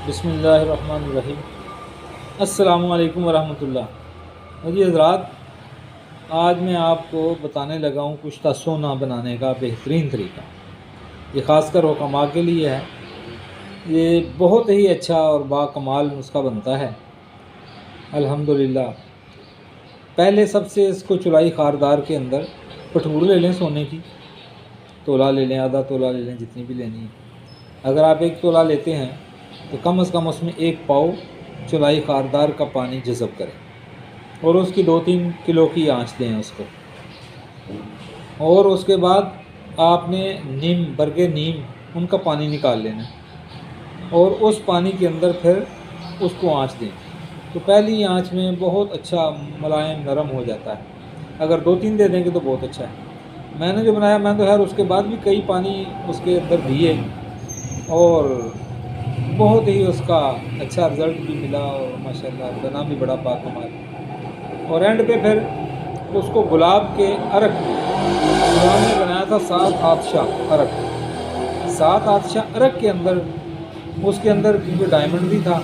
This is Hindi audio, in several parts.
बिस्मिल्लाहिर्रहमानिर्रहीम। अस्सलामु अलैकुम वरहमतुल्लाह। जी हज़रात, आज मैं आपको बताने लगा हूँ कुश्ता सोना बनाने का बेहतरीन तरीका। ये ख़ासकर हुक्मा के लिए है। ये बहुत ही अच्छा और बाकमाल नुस्खा बनता है अल्हम्दुलिल्लाह। पहले सबसे इसको चुलाई खारदार के अंदर पठूर ले लें सोने की, तोला ले लें, आधा तोला ले लें, जितनी भी लेनी है। अगर आप एक तोला लेते हैं तो कम से कम उसमें 1 पाव चुलाई खारदार का पानी जज़ब करें और उसकी 2-3 किलो की आंच दें उसको। और उसके बाद आपने नीम, बरगे नीम, उनका पानी निकाल लेना और उस पानी के अंदर फिर उसको आंच दें। तो पहली आंच में बहुत अच्छा मुलायम नरम हो जाता है। अगर 2-3 दे देंगे तो बहुत अच्छा है। मैंने जो बनाया, मैं तो खैर उसके बाद भी कई पानी उसके अंदर दिए और बहुत ही उसका अच्छा रिज़ल्ट भी मिला और माशाल्लाह बना भी बड़ा बाकमाल। और एंड पे फिर उसको गुलाब के अरक में, गुलाब ने बनाया था 7 आतशाह अरक, 7 आतशाह अरक के अंदर, उसके अंदर क्योंकि डायमंड भी था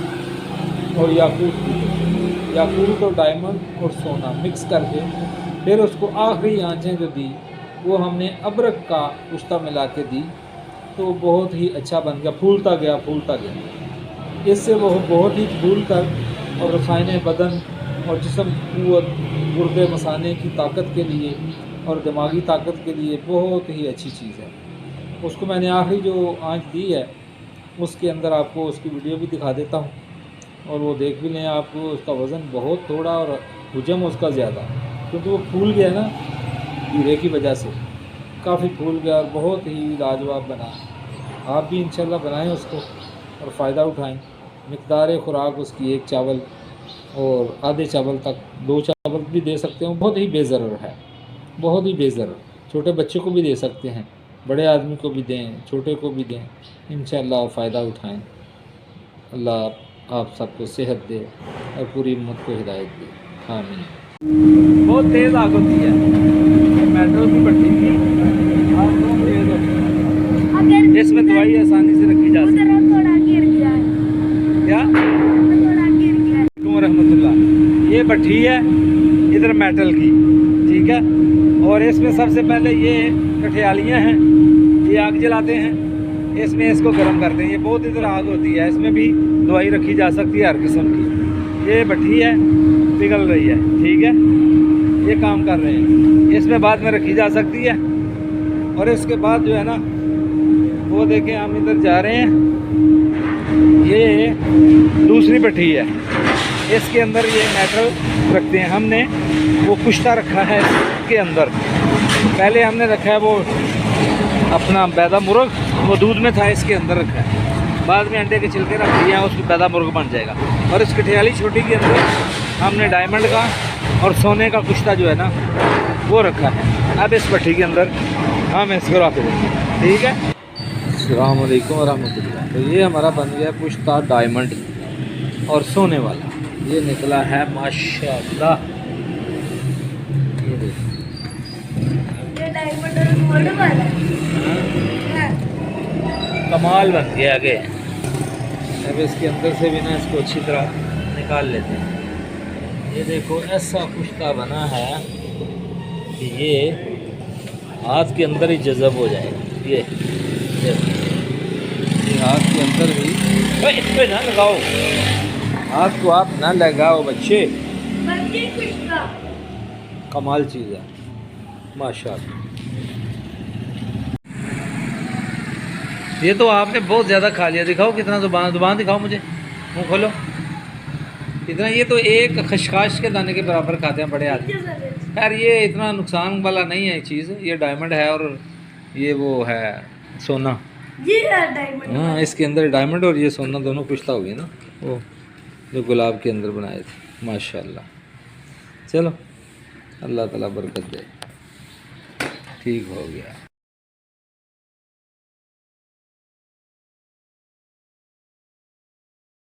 और याकूत भी थे। याकूत और डायमंड और सोना मिक्स करके फिर उसको आखिरी आँचें जो दी वो हमने अबरक का कुश्ता मिला के दी, तो बहुत ही अच्छा बन गया, फूलता गया। इससे वो बहुत ही फूल कर और रसायन बदन और जिस्म क़ुव्वत, गुर्दे मसाने की ताकत के लिए और दिमागी ताकत के लिए बहुत ही अच्छी चीज़ है। उसको मैंने आखिरी जो आंच दी है उसके अंदर आपको उसकी वीडियो भी दिखा देता हूँ और वो देख भी लें। आपको उसका वज़न बहुत थोड़ा और हुजम उसका ज़्यादा, क्योंकि वो फूल गया ना हीरे की वजह से, काफ़ी फूल गया और बहुत ही लाजवाब बना। आप भी इंशाल्लाह बनाएं उसको और फ़ायदा उठाएं। मिक़दार खुराक उसकी 1 चावल और आधे चावल तक, 2 चावल भी दे सकते हो। बहुत ही बेज़रर है, बहुत ही बेज़रर। छोटे बच्चे को भी दे सकते हैं, बड़े आदमी को भी दें, छोटे को भी दें। इंशाल्लाह फ़ायदा उठाएं। अल्लाह आप सबको सेहत दे और पूरी उम्मत को हिदायत दे। आमीन। बहुत तेज़ आग होती है, मेट्रो की पट्टी की आग बहुत तेज़ होती है। इसमें दवाई आसानी से रखी जा सकती है। क्या रहमतुल्लाह। ये भट्टी है इधर मेटल की, ठीक है। और इसमें सबसे पहले ये कठियालियाँ हैं, ये आग जलाते हैं, इसमें इसको गर्म करते हैं। ये बहुत इधर आग होती है, इसमें भी दवाई रखी जा सकती है हर किस्म की। ये भट्टी है, पिघल रही है, ठीक है, ये काम कर रहे हैं। इसमें बाद में रखी जा सकती है। और इसके बाद जो है ना, वो देखें हम इधर जा रहे हैं, ये दूसरी भट्टी है, इसके अंदर ये मेटल रखते हैं। हमने वो कुश्ता रखा है इसके अंदर। पहले हमने रखा है वो अपना पैदा मुर्ग, वो दूध में था, इसके अंदर रखा है। बाद में अंडे के छिलके रख दिए हैं, उसको पैदा मुर्ग बन जाएगा। और इस कठियाली छोटी के अंदर हमने डायमंड का और सोने का कुश्ता जो है ना वो रखा है। अब इस भट्टी के अंदर हम इसको रख देंगे, ठीक है। अस्सलाम वालेकुम रहमतुल्लाह। तो ये हमारा बन गया कुश्ता डायमंड और सोने वाला। ये निकला है माशाल्लाह। ये देखो, ये डायमंड और गोल्ड वाला है। कमाल बन गया आगे। अब इसके अंदर से भी ना इसको अच्छी तरह निकाल लेते हैं। ये देखो ऐसा कुश्ता बना है कि ये हाथ के अंदर ही जज़ब हो जाएगा। ये हाथ के अंदर भी, इस पे ना लगाओ, हाथ को आप ना लगाओ बच्चे। कमाल चीज़ है माशाल्लाह। ये तो आपने बहुत ज़्यादा खा लिया। दिखाओ कितना, ज़ुबान दिखाओ मुझे, मुँह खोलो कितना। ये तो एक खशखाश के दाने के बराबर खाते हैं बड़े आदमी। खैर ये इतना नुकसान वाला नहीं है चीज़। ये डायमंड है और ये वो है सोना। ये डायमंड, हाँ, इसके अंदर डायमंड और ये सोना दोनों कुश्ता हो गया ना, वो जो गुलाब के अंदर बनाए थे। माशाल्लाह। चलो अल्लाह ताला बरकत दे। ठीक हो गया।